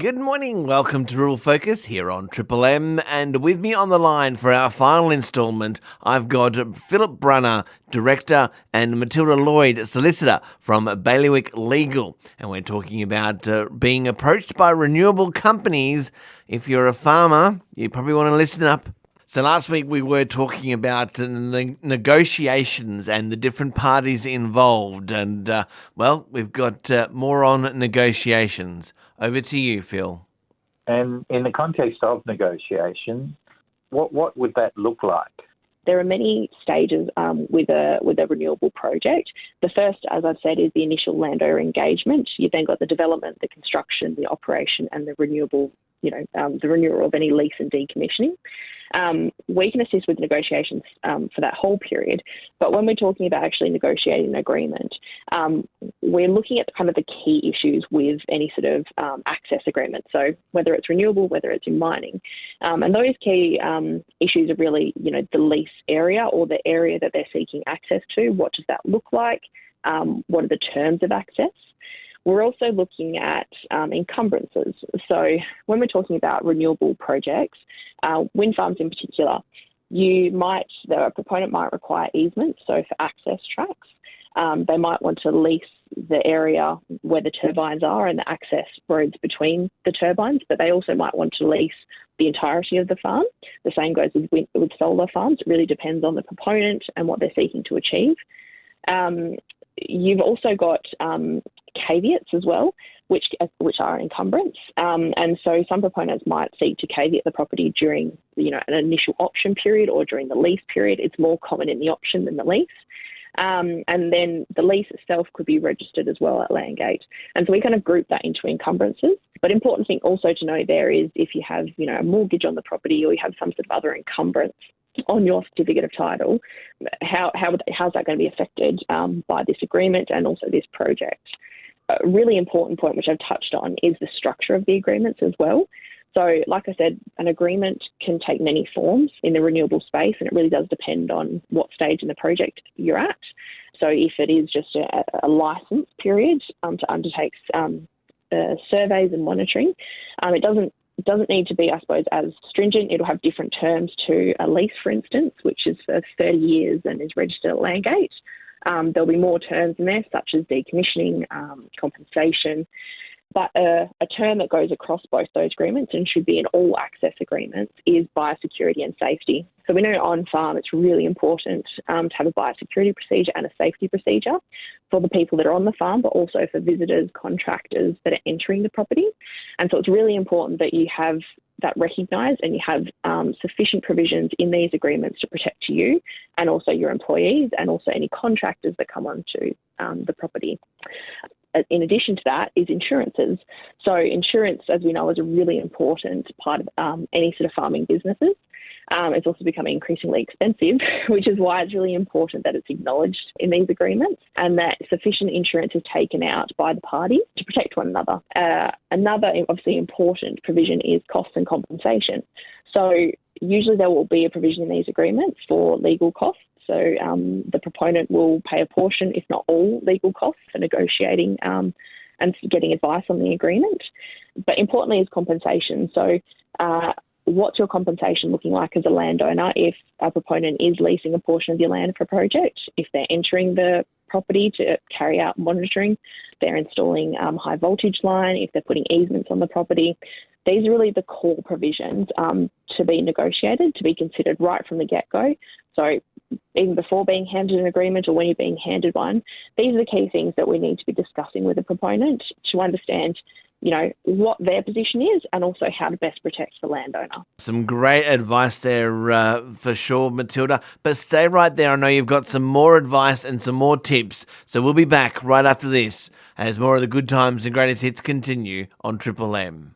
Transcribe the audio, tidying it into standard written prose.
Good morning. Welcome to Rural Focus here on Triple M. And with me on the line for our final instalment, I've got Philip Brunner, Director, and Matilda Lloyd, Solicitor from Bailiwick Legal. And we're talking about being approached by renewable companies. If you're a farmer, you probably want to listen up. So last week we were talking about the negotiations and the different parties involved. And, we've got more on negotiations. Over to you, Phil. And in the context of negotiation, what would that look like? There are many stages with a renewable project. The first, as I've said, is the initial landowner engagement. You've then got the development, the construction, the operation, and the renewal of any lease and decommissioning. We can assist with negotiations for that whole period, but when we're talking about actually negotiating an agreement, we're looking at kind of the key issues with any sort of access agreement. So whether it's renewable, whether it's in mining, and those key issues are really, the lease area or the area that they're seeking access to. What does that look like? What are the terms of access? We're also looking at encumbrances. So when we're talking about renewable projects, wind farms in particular, the proponent might require easements, so for access tracks. They might want to lease the area where the turbines are and the access roads between the turbines, but they also might want to lease the entirety of the farm. The same goes with solar farms. It really depends on the proponent and what they're seeking to achieve. You've also got caveats as well, which are an encumbrance. And so some proponents might seek to caveat the property during, an initial option period or during the lease period. It's more common in the option than the lease. And then the lease itself could be registered as well at Landgate. And so we kind of group that into encumbrances. But important thing also to know there is if you have, a mortgage on the property or you have some sort of other encumbrance on your certificate of title, how's that going to be affected by this agreement and also this project? A really important point, which I've touched on, is the structure of the agreements as well. So, like I said, an agreement can take many forms in the renewable space, and it really does depend on what stage in the project you're at. So if it is just a licence period to undertake surveys and monitoring, it doesn't need to be, I suppose, as stringent. It'll have different terms to a lease, for instance, which is for 30 years and is registered at Landgate. There'll be more terms in there, such as decommissioning, compensation. But a term that goes across both those agreements and should be in all access agreements is biosecurity and safety. So we know on farm it's really important to have a biosecurity procedure and a safety procedure for the people that are on the farm, but also for visitors, contractors that are entering the property. And so it's really important that you have that recognised and you have sufficient provisions in these agreements to protect you and also your employees and also any contractors that come onto the property. In addition to that is insurances. So insurance, as we know, is a really important part of any sort of farming businesses. It's also becoming increasingly expensive, which is why it's really important that it's acknowledged in these agreements and that sufficient insurance is taken out by the parties to protect one another. Another obviously important provision is costs and compensation. So usually there will be a provision in these agreements for legal costs. So the proponent will pay a portion, if not all, legal costs for negotiating and getting advice on the agreement. But importantly is compensation. So what's your compensation looking like as a landowner if a proponent is leasing a portion of your land for a project, if they're entering the property to carry out monitoring, they're installing high voltage line, if they're putting easements on the property. These are really the core provisions to be negotiated, to be considered right from the get-go. So even before being handed an agreement or when you're being handed one, these are the key things that we need to be discussing with the proponent to understand, what their position is and also how to best protect the landowner. Some great advice there for sure, Matilda. But stay right there. I know you've got some more advice and some more tips. So we'll be back right after this as more of the good times and greatest hits continue on Triple M.